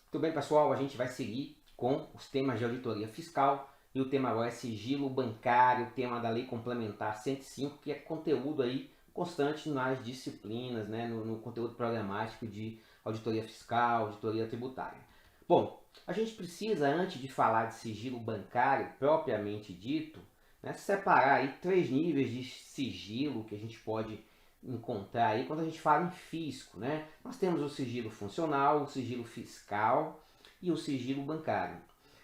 Tudo bem, pessoal? A gente vai seguir com os temas de auditoria fiscal e o tema agora é sigilo bancário, o tema da Lei Complementar 105, que é conteúdo aí constante nas disciplinas, né, no conteúdo programático de auditoria fiscal, auditoria tributária. Bom, a gente precisa, antes de falar de sigilo bancário propriamente dito, né, separar aí três níveis de sigilo que a gente pode encontrar aí quando a gente fala em fisco, né? Nós temos o sigilo funcional, o sigilo fiscal e o sigilo bancário.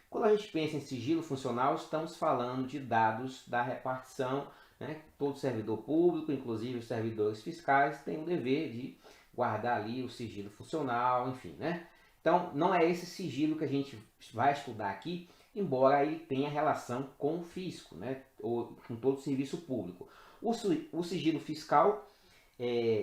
Quando a gente pensa em sigilo funcional, estamos falando de dados da repartição, né? Todo servidor público, inclusive os servidores fiscais, tem o dever de guardar ali o sigilo funcional, enfim, né? Então, não é esse sigilo que a gente vai estudar aqui, embora ele tenha relação com o fisco, né? Ou com todo o serviço público. O sigilo fiscal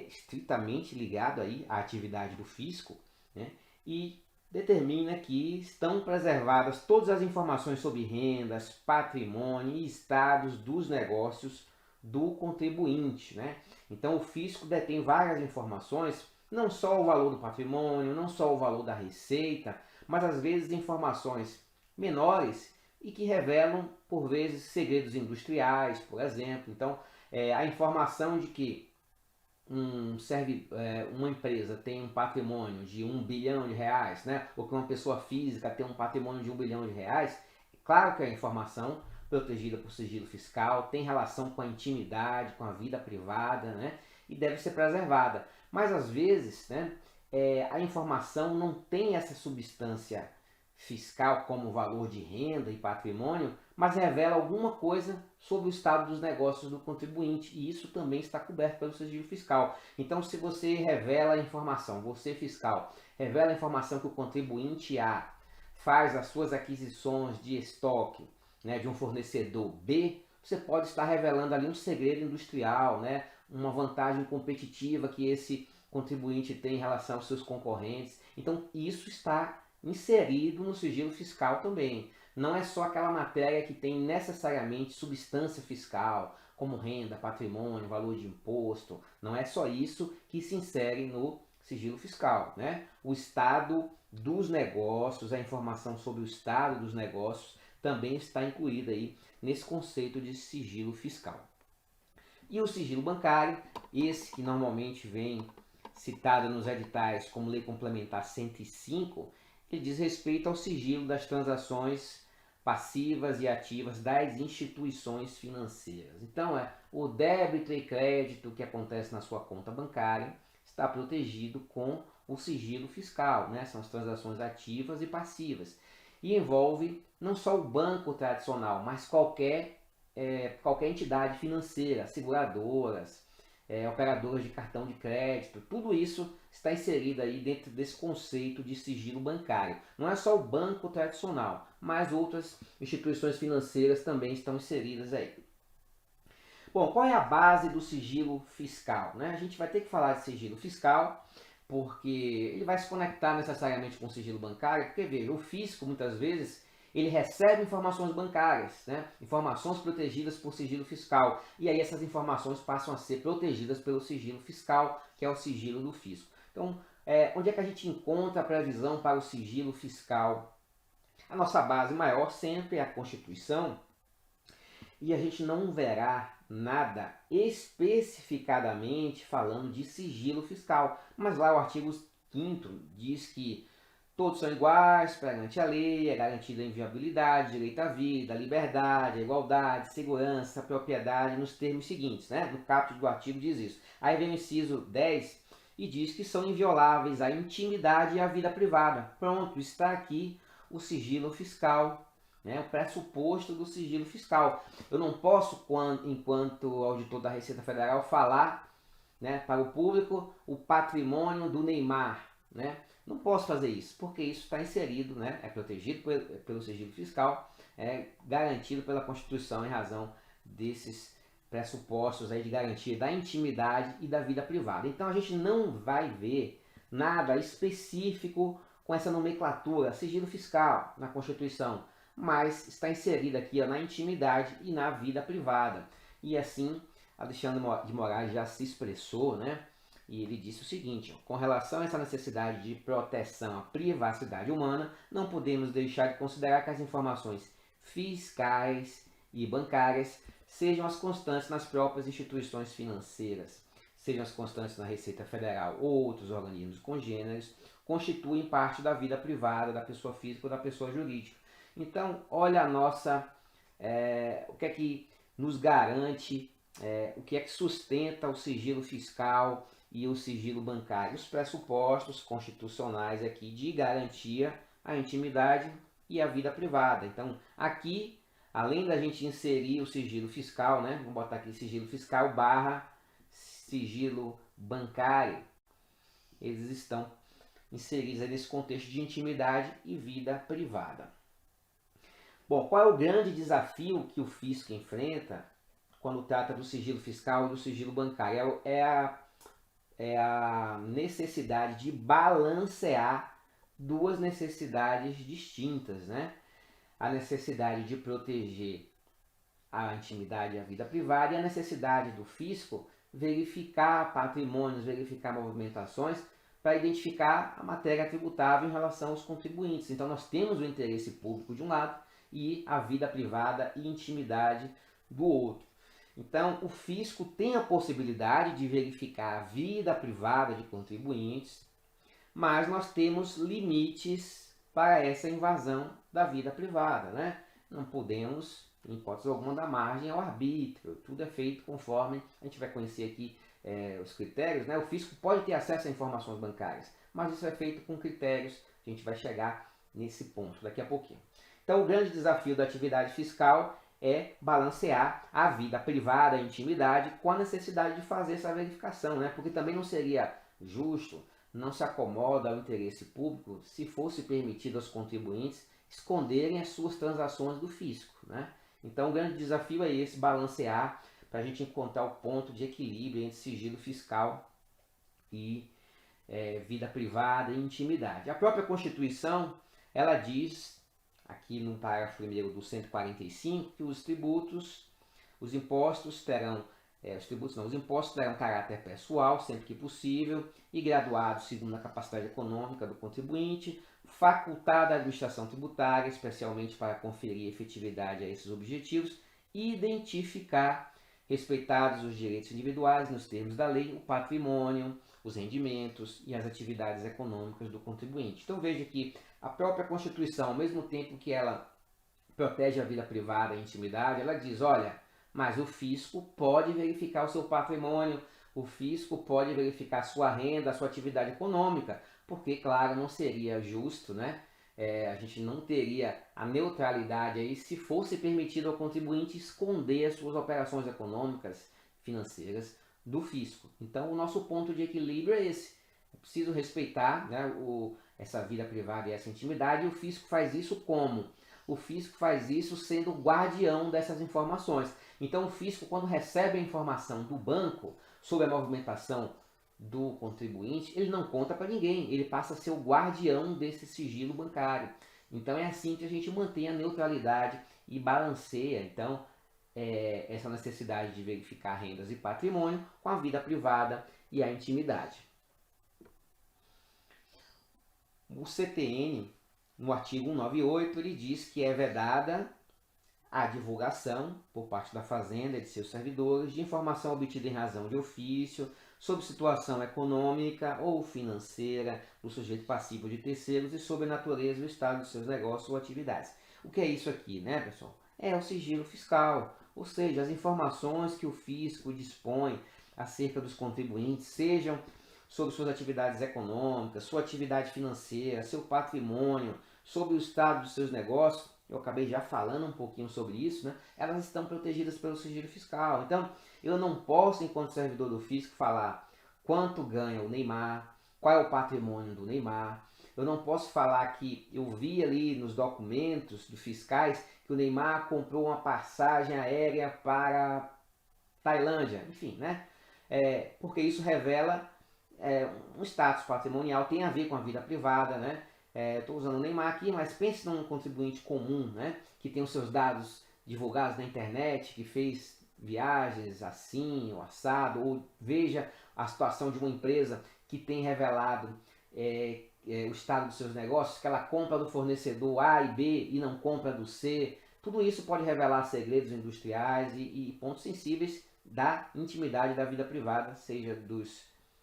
estritamente ligado aí à atividade do fisco, né? E determina que estão preservadas todas as informações sobre rendas, patrimônio e estados dos negócios do contribuinte, né? Então o fisco detém várias informações, não só o valor do patrimônio, não só o valor da receita, mas às vezes informações menores e que revelam por vezes segredos industriais, por exemplo. Então a informação de que uma empresa tem um patrimônio de 1 bilhão de reais, né? Ou que uma pessoa física tem um patrimônio de 1 bilhão de reais, claro que a informação protegida por sigilo fiscal tem relação com a intimidade, com a vida privada, né? E deve ser preservada. Mas às vezes, né, a informação não tem essa substância fiscal como valor de renda e patrimônio, mas revela alguma coisa sobre o estado dos negócios do contribuinte, e isso também está coberto pelo sigilo fiscal. Então, se você revela a informação, você fiscal, revela a informação que o contribuinte A faz as suas aquisições de estoque, né, de um fornecedor B, você pode estar revelando ali um segredo industrial, né, uma vantagem competitiva que esse contribuinte tem em relação aos seus concorrentes. Então, isso está inserido no sigilo fiscal também. Não é só aquela matéria que tem necessariamente substância fiscal, como renda, patrimônio, valor de imposto. Não é só isso que se insere no sigilo fiscal, né? O estado dos negócios, a informação sobre o estado dos negócios também está incluída aí nesse conceito de sigilo fiscal. E o sigilo bancário, esse que normalmente vem citado nos editais como Lei Complementar 105, ele diz respeito ao sigilo das transações passivas e ativas das instituições financeiras. Então, o débito e crédito que acontece na sua conta bancária está protegido com o sigilo fiscal, né? São as transações ativas e passivas. E envolve não só o banco tradicional, mas qualquer entidade financeira, seguradoras, operadoras de cartão de crédito, tudo isso está inserido aí dentro desse conceito de sigilo bancário. Não é só o banco tradicional, mas outras instituições financeiras também estão inseridas aí. Bom, qual é a base do sigilo fiscal, né? A gente vai ter que falar de sigilo fiscal, porque ele vai se conectar necessariamente com o sigilo bancário, porque veja, o fisco muitas vezes ele recebe informações bancárias, né? Informações protegidas por sigilo fiscal, e aí essas informações passam a ser protegidas pelo sigilo fiscal, que é o sigilo do fisco. Então, onde é que a gente encontra a previsão para o sigilo fiscal? A nossa base maior sempre é a Constituição, e a gente não verá nada especificadamente falando de sigilo fiscal. Mas lá o artigo 5º diz que todos são iguais perante a lei, é garantida a inviolabilidade, direito à vida, à liberdade, à igualdade, segurança, propriedade, nos termos seguintes, né? No caput do artigo diz isso. Aí vem o inciso 10 e diz que são invioláveis a intimidade e a vida privada. Pronto, está aqui o sigilo fiscal, né? O pressuposto do sigilo fiscal. Eu não posso, enquanto auditor da Receita Federal, falar, né, para o público o patrimônio do Neymar, né? Não posso fazer isso, porque isso está inserido, né, é protegido pelo sigilo fiscal, é garantido pela Constituição em razão desses pressupostos aí de garantia da intimidade e da vida privada. Então a gente não vai ver nada específico com essa nomenclatura sigilo fiscal na Constituição, mas está inserida aqui, ó, na intimidade e na vida privada. E assim, Alexandre de Moraes já se expressou, né? E ele disse o seguinte: com relação a essa necessidade de proteção à privacidade humana, não podemos deixar de considerar que as informações fiscais e bancárias sejam as constantes nas próprias instituições financeiras, sejam as constantes na Receita Federal ou outros organismos congêneres, constituem parte da vida privada da pessoa física ou da pessoa jurídica. Então, olha a nossa, o que é que nos garante, o que é que sustenta o sigilo fiscal e o sigilo bancário, os pressupostos constitucionais aqui de garantia à intimidade e à vida privada. Então, aqui, além da gente inserir o sigilo fiscal, né? Vamos botar aqui sigilo fiscal barra sigilo bancário, eles estão inseridos nesse contexto de intimidade e vida privada. Bom, qual é o grande desafio que o fisco enfrenta quando trata do sigilo fiscal e do sigilo bancário? É a necessidade de balancear duas necessidades distintas, né? A necessidade de proteger a intimidade e a vida privada e a necessidade do fisco verificar patrimônios, verificar movimentações para identificar a matéria tributável em relação aos contribuintes. Então nós temos o interesse público de um lado e a vida privada e intimidade do outro. Então o fisco tem a possibilidade de verificar a vida privada de contribuintes, mas nós temos limites para essa invasão da vida privada, né? Não podemos, em hipótese alguma, dar margem ao arbítrio. Tudo é feito conforme a gente vai conhecer aqui os critérios, né? O fisco pode ter acesso a informações bancárias, mas isso é feito com critérios. A gente vai chegar nesse ponto daqui a pouquinho. Então, o grande desafio da atividade fiscal é balancear a vida privada, a intimidade, com a necessidade de fazer essa verificação, né? Porque também não seria justo, não se acomoda ao interesse público se fosse permitido aos contribuintes esconderem as suas transações do fisco, né? Então o grande desafio é esse, balancear, para a gente encontrar o ponto de equilíbrio entre sigilo fiscal e vida privada e intimidade. A própria Constituição, ela diz, aqui no parágrafo 1º do 145, que os impostos terão caráter pessoal, sempre que possível, e graduados segundo a capacidade econômica do contribuinte, facultada à administração tributária, especialmente para conferir efetividade a esses objetivos, e identificar, respeitados os direitos individuais nos termos da lei, o patrimônio, os rendimentos e as atividades econômicas do contribuinte. Então veja que a própria Constituição, ao mesmo tempo que ela protege a vida privada e a intimidade, ela diz, olha, mas o fisco pode verificar o seu patrimônio, o fisco pode verificar a sua renda, a sua atividade econômica, porque, claro, não seria justo, né? A gente não teria a neutralidade aí se fosse permitido ao contribuinte esconder as suas operações econômicas, financeiras do fisco. Então, o nosso ponto de equilíbrio é esse. É preciso respeitar, né, essa vida privada e essa intimidade, e o fisco faz isso como? O fisco faz isso sendo o guardião dessas informações. Então o fisco, quando recebe a informação do banco sobre a movimentação do contribuinte, ele não conta para ninguém, ele passa a ser o guardião desse sigilo bancário. Então é assim que a gente mantém a neutralidade e balanceia, então, essa necessidade de verificar rendas e patrimônio com a vida privada e a intimidade. O CTN, no artigo 198, ele diz que é vedada a divulgação por parte da Fazenda e de seus servidores de informação obtida em razão de ofício sobre situação econômica ou financeira do sujeito passivo de terceiros e sobre a natureza e o estado dos seus negócios ou atividades. O que é isso aqui, né, pessoal? É o sigilo fiscal, ou seja, as informações que o fisco dispõe acerca dos contribuintes, sejam sobre suas atividades econômicas, sua atividade financeira, seu patrimônio, sobre o estado dos seus negócios. Eu acabei já falando um pouquinho sobre isso, né? Elas estão protegidas pelo sigilo fiscal. Então, eu não posso, enquanto servidor do fisco, falar quanto ganha o Neymar, qual é o patrimônio do Neymar. Eu não posso falar que eu vi ali nos documentos dos fiscais que o Neymar comprou uma passagem aérea para Tailândia, enfim, né? Porque isso revela um status patrimonial, tem a ver com a vida privada, né? Estou usando o Neymar aqui, mas pense num contribuinte comum, né? Que tem os seus dados divulgados na internet, que fez viagens assim ou assado, ou veja a situação de uma empresa que tem revelado o estado dos seus negócios, que ela compra do fornecedor A e B e não compra do C. Tudo isso pode revelar segredos industriais e pontos sensíveis da intimidade da vida privada, seja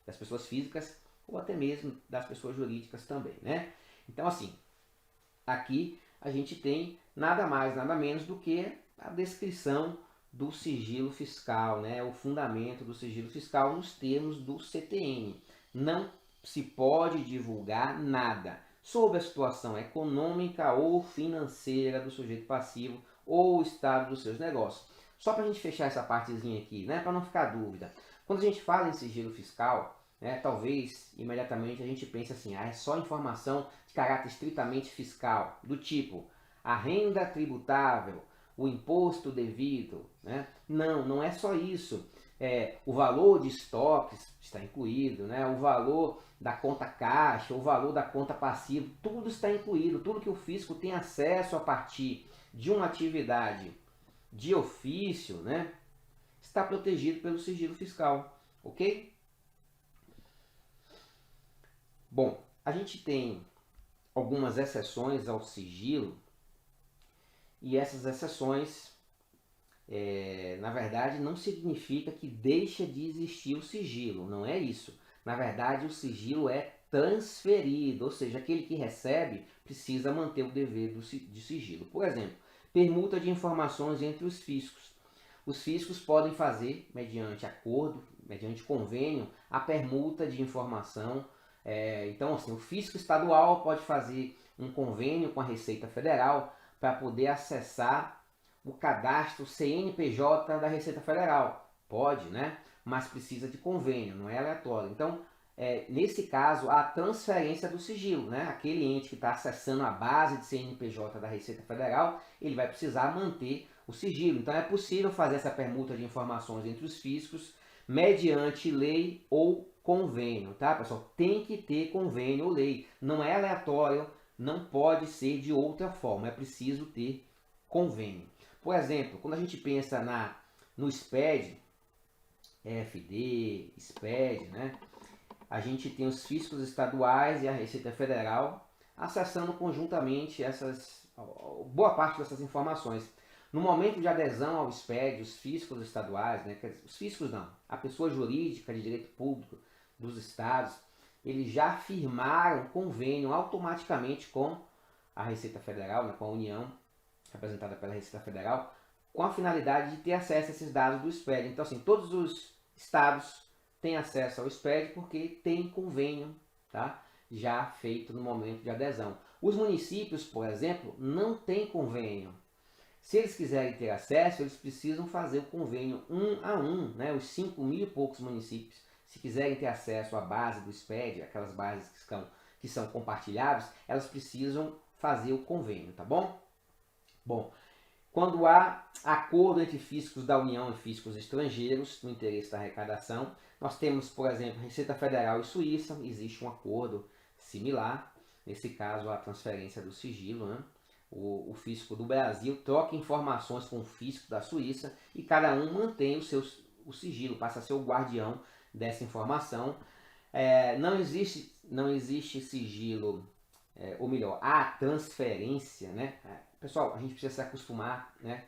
das pessoas físicas ou até mesmo das pessoas jurídicas também, né? Então, assim, aqui a gente tem nada mais, nada menos do que a descrição do sigilo fiscal, né? O fundamento do sigilo fiscal nos termos do CTN. Não se pode divulgar nada sobre a situação econômica ou financeira do sujeito passivo ou o estado dos seus negócios. Só para a gente fechar essa partezinha aqui, né? Para não ficar dúvida. Quando a gente fala em sigilo fiscal, né, talvez imediatamente a gente pense assim, é só informação de caráter estritamente fiscal, do tipo a renda tributável, o imposto devido, né? Não, não é só isso. O valor de estoques está incluído, né? O valor da conta caixa, o valor da conta passiva, tudo está incluído. Tudo que o fisco tem acesso a partir de uma atividade de ofício, né, está protegido pelo sigilo fiscal, ok? Bom, a gente tem algumas exceções ao sigilo e essas exceções, na verdade, não significa que deixa de existir o sigilo, não é isso. Na verdade, o sigilo é transferido, ou seja, aquele que recebe precisa manter o dever de sigilo. Por exemplo, permuta de informações entre os fiscos. Os fiscos podem fazer, mediante acordo, mediante convênio, a permuta de informação. Então, assim, o fisco estadual pode fazer um convênio com a Receita Federal para poder acessar o cadastro CNPJ da Receita Federal. Pode, né? Mas precisa de convênio, não é aleatório. Então, nesse caso, a transferência do sigilo, né? Aquele ente que está acessando a base de CNPJ da Receita Federal, ele vai precisar manter o sigilo. Então, é possível fazer essa permuta de informações entre os fiscos mediante lei ou convênio, tá, pessoal? Tem que ter convênio ou lei. Não é aleatório, não pode ser de outra forma. É preciso ter convênio. Por exemplo, quando a gente pensa no SPED, EFD, SPED, né? A gente tem os fiscos estaduais e a Receita Federal acessando conjuntamente boa parte dessas informações. No momento de adesão ao SPED, os fiscos estaduais, né, os fiscos não, a pessoa jurídica de direito público dos estados, eles já firmaram convênio automaticamente com a Receita Federal, né, com a União, representada pela Receita Federal, com a finalidade de ter acesso a esses dados do SPED. Então, assim, todos os estados têm acesso ao SPED porque tem convênio, tá, já feito no momento de adesão. Os municípios, por exemplo, não têm convênio. Se eles quiserem ter acesso, eles precisam fazer o convênio 1 a 1, né? Os 5.000 e poucos municípios, se quiserem ter acesso à base do SPED, aquelas bases que são compartilhadas, elas precisam fazer o convênio, tá bom? Bom, quando há acordo entre fiscos da União e fiscos estrangeiros no interesse da arrecadação, nós temos, por exemplo, Receita Federal e Suíça, existe um acordo similar, nesse caso a transferência do sigilo, né? O fisco do Brasil troca informações com o fisco da Suíça e cada um mantém o sigilo, passa a ser o guardião dessa informação. Não existe sigilo, ou melhor, há transferência, né? Pessoal, a gente precisa se acostumar, né?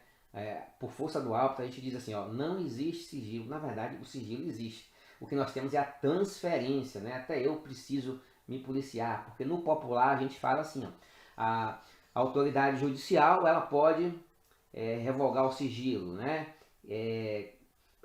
Por força do hábito, a gente diz assim, ó, não existe sigilo. Na verdade, o sigilo existe. O que nós temos é a transferência, né? Até eu preciso me policiar, porque no popular a gente fala assim, ó, a autoridade judicial, ela pode revogar o sigilo, né?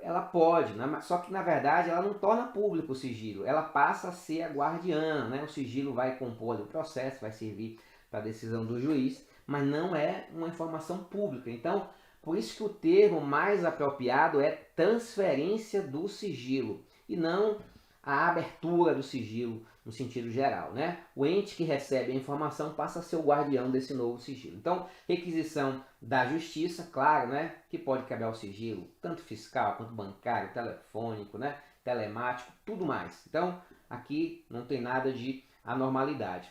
Ela pode, né? Só que na verdade ela não torna público o sigilo, ela passa a ser a guardiã, né? O sigilo vai compor o processo, vai servir para a decisão do juiz, mas não é uma informação pública. Então, por isso que o termo mais apropriado é transferência do sigilo e não a abertura do sigilo no sentido geral, né? O ente que recebe a informação passa a ser o guardião desse novo sigilo. Então, requisição da justiça, claro, né? Que pode quebrar o sigilo, tanto fiscal quanto bancário, telefônico, né? Telemático, tudo mais. Então, aqui não tem nada de anormalidade.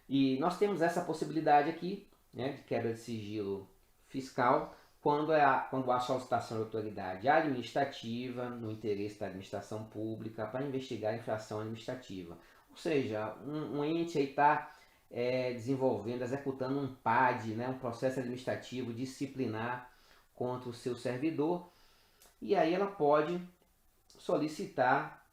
E nós temos essa possibilidade aqui, né? De quebra de sigilo fiscal quando há solicitação de autoridade administrativa no interesse da administração pública para investigar a infração administrativa. Ou seja, um ente aí está desenvolvendo, executando um PAD, né, um processo administrativo disciplinar contra o seu servidor, e aí ela pode solicitar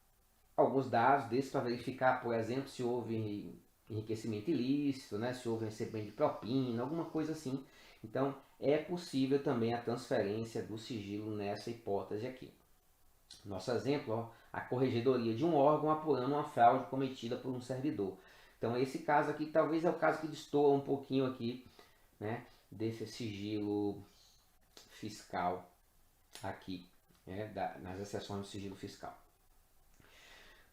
alguns dados desses para verificar, por exemplo, se houve enriquecimento ilícito, né, se houve recebimento de propina, alguma coisa assim. Então, é possível também a transferência do sigilo nessa hipótese aqui. Nosso exemplo, ó, a corregedoria de um órgão apurando uma fraude cometida por um servidor. Então, esse caso aqui talvez é o caso que destoa um pouquinho aqui, né, desse sigilo fiscal aqui, né, nas exceções do sigilo fiscal.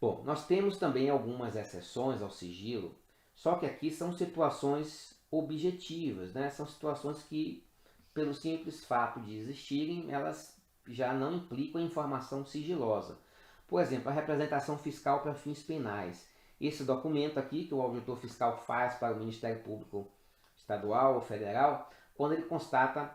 Bom, nós temos também algumas exceções ao sigilo, só que aqui são situações objetivas, né? São situações que, pelo simples fato de existirem, elas já não implicam informação sigilosa. Por exemplo, a representação fiscal para fins penais. Esse documento aqui que o auditor fiscal faz para o Ministério Público Estadual ou Federal, quando ele constata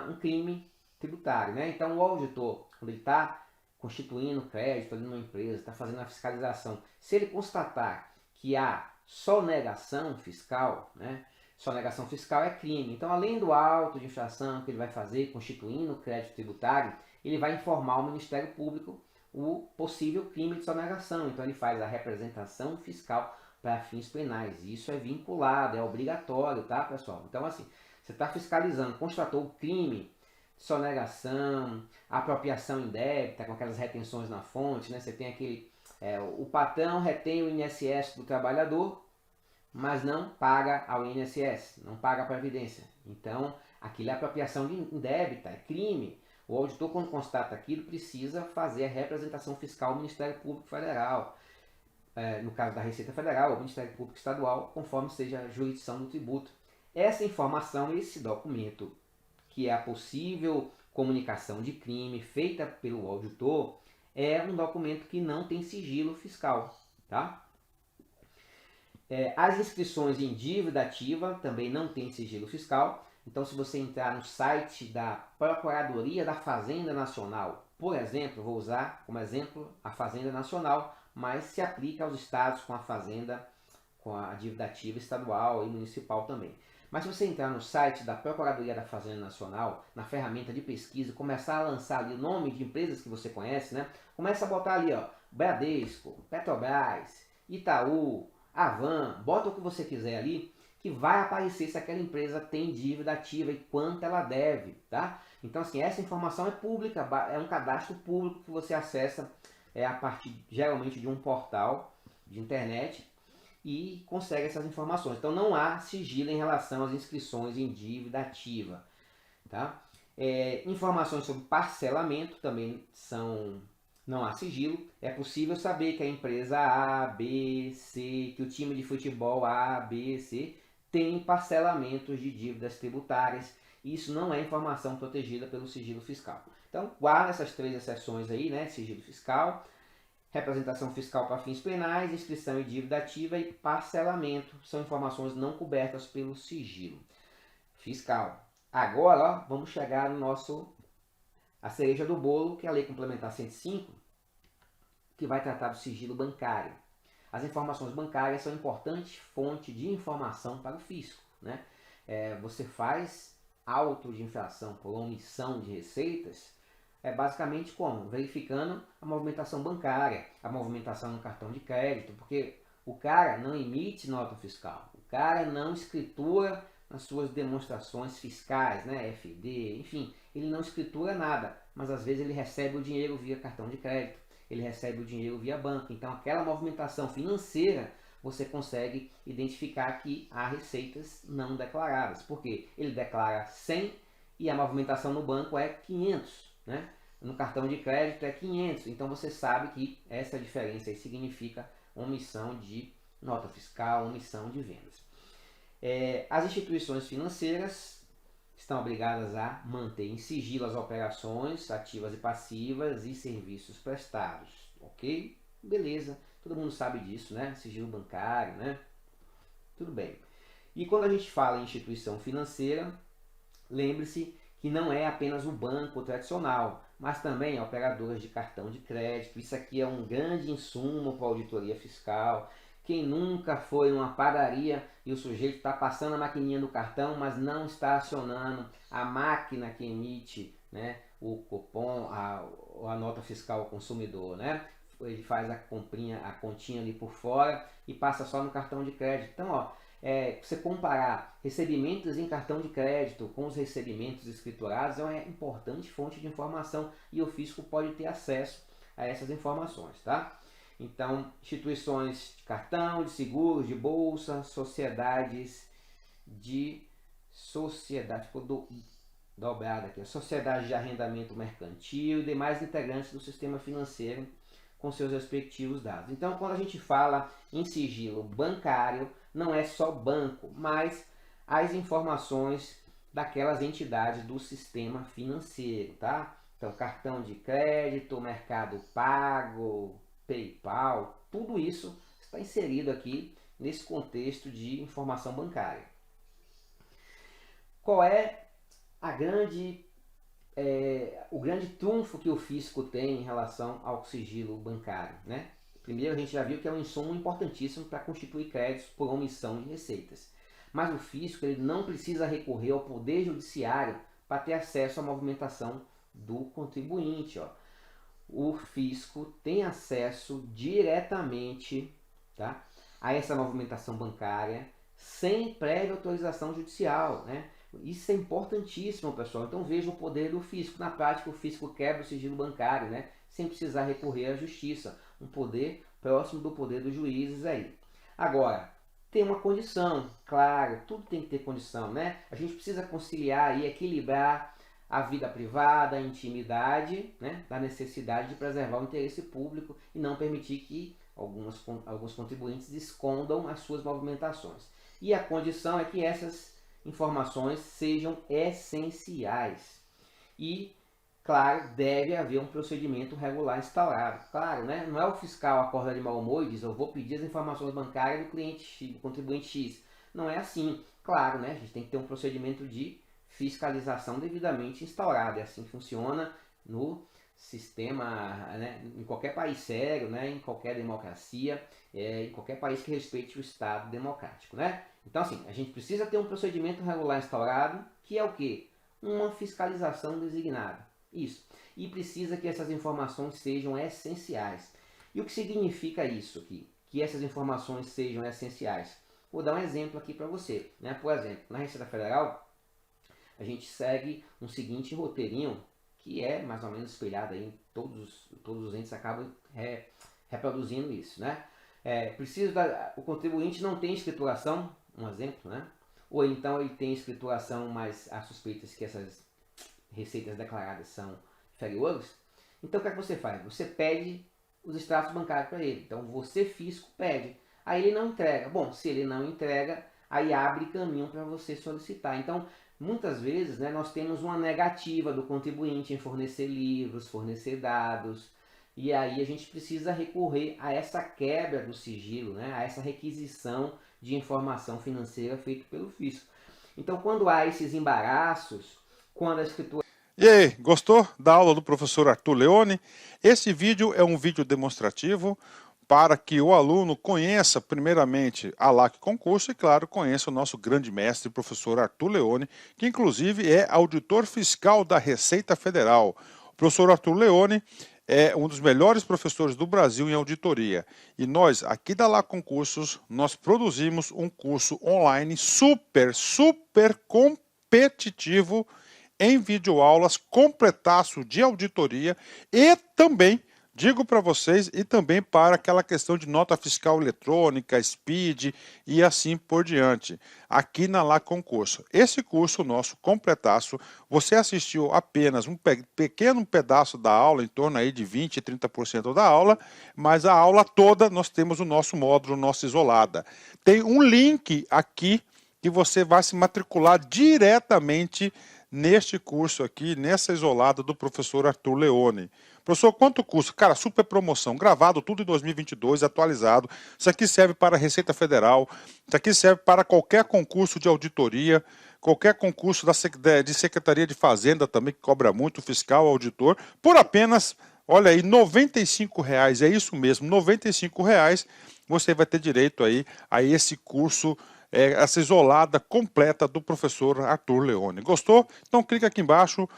um crime tributário, né? Então o auditor, quando ele está constituindo crédito ali numa empresa, está fazendo a fiscalização, se ele constatar que há sonegação fiscal, né? Sonegação fiscal é crime. Então, além do auto de infração que ele vai fazer constituindo crédito tributário, ele vai informar ao Ministério Público o possível crime de sonegação. Então, ele faz a representação fiscal para fins penais. Isso é vinculado, é obrigatório, tá, pessoal? Então, assim, você está fiscalizando, constatou o crime, sonegação, apropriação indébita, com aquelas retenções na fonte, né? Você tem aquele... o patrão retém o INSS do trabalhador, mas não paga ao INSS, não paga a Previdência. Então, aquilo é apropriação indébita, é crime. O auditor, quando constata aquilo, precisa fazer a representação fiscal ao Ministério Público Federal, no caso da Receita Federal, ou Ministério Público Estadual, conforme seja a jurisdição do tributo. Essa informação, esse documento, que é a possível comunicação de crime feita pelo auditor, é um documento que não tem sigilo fiscal, tá? As inscrições em dívida ativa também não tem sigilo fiscal. Então, se você entrar no site da Procuradoria da Fazenda Nacional, por exemplo, vou usar como exemplo a Fazenda Nacional, mas se aplica aos estados com a fazenda, com a dívida ativa estadual e municipal também. Mas se você entrar no site da Procuradoria da Fazenda Nacional, na ferramenta de pesquisa, começar a lançar ali o nome de empresas que você conhece, né? Começa a botar ali, ó, Bradesco, Petrobras, Itaú, Avan, bota o que você quiser ali, que vai aparecer se aquela empresa tem dívida ativa e quanto ela deve, tá? Então, assim, essa informação é pública, é um cadastro público que você acessa a partir, geralmente, de um portal de internet e consegue essas informações. Então, não há sigilo em relação às inscrições em dívida ativa, tá? Informações sobre parcelamento também não há sigilo. É possível saber que a empresa A, B, C, que o time de futebol A, B, C tem parcelamentos de dívidas tributárias. Isso não é informação protegida pelo sigilo fiscal. Então, guarda essas três exceções aí, né? Sigilo fiscal, representação fiscal para fins penais, inscrição em dívida ativa e parcelamento. São informações não cobertas pelo sigilo fiscal. Agora, ó, vamos chegar no a cereja do bolo, que é a Lei Complementar 105, que vai tratar do sigilo bancário. As informações bancárias são importante fonte de informação para o fisco, né? Você faz auto de infração por omissão de receitas, basicamente como? Verificando a movimentação bancária, a movimentação no cartão de crédito, porque o cara não emite nota fiscal, o cara não escritura nas suas demonstrações fiscais, né, FD, enfim, ele não escritura nada, mas às vezes ele recebe o dinheiro via cartão de crédito, ele recebe o dinheiro via banco, então aquela movimentação financeira você consegue identificar que há receitas não declaradas, porque ele declara 100 e a movimentação no banco é 500, né? No cartão de crédito é 500, então você sabe que essa diferença aí significa omissão de nota fiscal, omissão de vendas. As instituições financeiras estão obrigadas a manter em sigilo as operações ativas e passivas e serviços prestados, ok? Beleza, todo mundo sabe disso, né? Sigilo bancário, né? Tudo bem. E quando a gente fala em instituição financeira, lembre-se que não é apenas o banco tradicional, mas também operadoras de cartão de crédito. Isso aqui é um grande insumo para a auditoria fiscal. Quem nunca foi numa padaria e o sujeito está passando a maquininha do cartão, mas não está acionando a máquina que emite, né, o cupom, a nota fiscal ao consumidor, né? Ele faz a continha ali por fora e passa só no cartão de crédito. Então, ó, você comparar recebimentos em cartão de crédito com os recebimentos escriturados é uma importante fonte de informação e o fisco pode ter acesso a essas informações, tá? Então, instituições de cartão, de seguros, de bolsa, sociedades ficou dobrada aqui, sociedade de arrendamento mercantil e demais integrantes do sistema financeiro com seus respectivos dados. Então, quando a gente fala em sigilo bancário, não é só banco, mas as informações daquelas entidades do sistema financeiro, tá? Então, cartão de crédito, Mercado Pago, PayPal, tudo isso está inserido aqui nesse contexto de informação bancária. Qual é o grande trunfo que o fisco tem em relação ao sigilo bancário, né? Primeiro, a gente já viu que é um insumo importantíssimo para constituir créditos por omissão de receitas. Mas o fisco ele não precisa recorrer ao poder judiciário para ter acesso à movimentação do contribuinte. Ó. O fisco tem acesso diretamente, tá, a essa movimentação bancária sem prévia autorização judicial, né? Isso é importantíssimo, pessoal. Então veja o poder do fisco. Na prática, o fisco quebra o sigilo bancário, né? Sem precisar recorrer à justiça. Um poder próximo do poder dos juízes aí. Agora, tem uma condição, claro, tudo tem que ter condição, né? A gente precisa conciliar e equilibrar a vida privada, a intimidade, né? Da necessidade de preservar o interesse público e não permitir que alguns contribuintes escondam as suas movimentações. E a condição é que essas informações sejam essenciais e, claro, deve haver um procedimento regular instaurado. Claro, né? Não é o fiscal acorda de mau humor e diz eu vou pedir as informações bancárias do cliente X, do contribuinte X. Não é assim. Claro, né? A gente tem que ter um procedimento de fiscalização devidamente instaurado. É assim que funciona no sistema, né? Em qualquer país sério, né? Em qualquer democracia, em qualquer país que respeite o Estado democrático, né? Então, assim, a gente precisa ter um procedimento regular instaurado, que é o quê? Uma fiscalização designada. Isso. E precisa que essas informações sejam essenciais. E o que significa isso aqui? Que essas informações sejam essenciais? Vou dar um exemplo aqui para você, né? Por exemplo, na Receita Federal, a gente segue um seguinte roteirinho, que é mais ou menos espelhado aí, todos os entes acabam reproduzindo isso, né? O contribuinte não tem escrituração, um exemplo, né? Ou então ele tem escrituração, mas há suspeitas que essas receitas declaradas são inferiores. Então o que é que você faz? Você pede os extratos bancários para ele. Então você, fisco, pede. Aí ele não entrega. Bom, se ele não entrega, aí abre caminho para você solicitar. Então, muitas vezes, né, nós temos uma negativa do contribuinte em fornecer livros, fornecer dados. E aí a gente precisa recorrer a essa quebra do sigilo, né, a essa requisição de informação financeira feita pelo fisco. Então, quando há esses embaraços, quando a escritura... E aí, gostou da aula do professor Arthur Leone? Esse vídeo é um vídeo demonstrativo para que o aluno conheça primeiramente a LAC Concurso e, claro, conheça o nosso grande mestre, professor Arthur Leone, que inclusive é auditor fiscal da Receita Federal. O professor Arthur Leone é um dos melhores professores do Brasil em auditoria. E nós, aqui da LAC Concursos, nós produzimos um curso online super competitivo em videoaulas, completaço de auditoria e também, digo para vocês, e também para aquela questão de nota fiscal eletrônica, SPID e assim por diante, aqui na LAC Concurso. Esse curso nosso, completaço, você assistiu apenas um pequeno pedaço da aula, em torno aí de 20% 30% da aula, mas a aula toda nós temos o nosso módulo, nossa isolada. Tem um link aqui que você vai se matricular diretamente neste curso aqui, nessa isolada do professor Arthur Leone. Professor, quanto custa? Cara, super promoção, gravado tudo em 2022, atualizado. Isso aqui serve para a Receita Federal, isso aqui serve para qualquer concurso de auditoria, qualquer concurso de Secretaria de Fazenda também, que cobra muito, fiscal, auditor, por apenas, olha aí, R$ 95,00, é isso mesmo, R$ 95,00, você vai ter direito aí a esse curso, essa isolada completa do professor Arthur Leone. Gostou? Então clica aqui embaixo.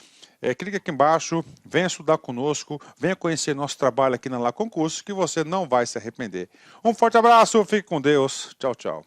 Venha estudar conosco, venha conhecer nosso trabalho aqui na Lá Concursos, que você não vai se arrepender. Um forte abraço, fique com Deus, tchau, tchau.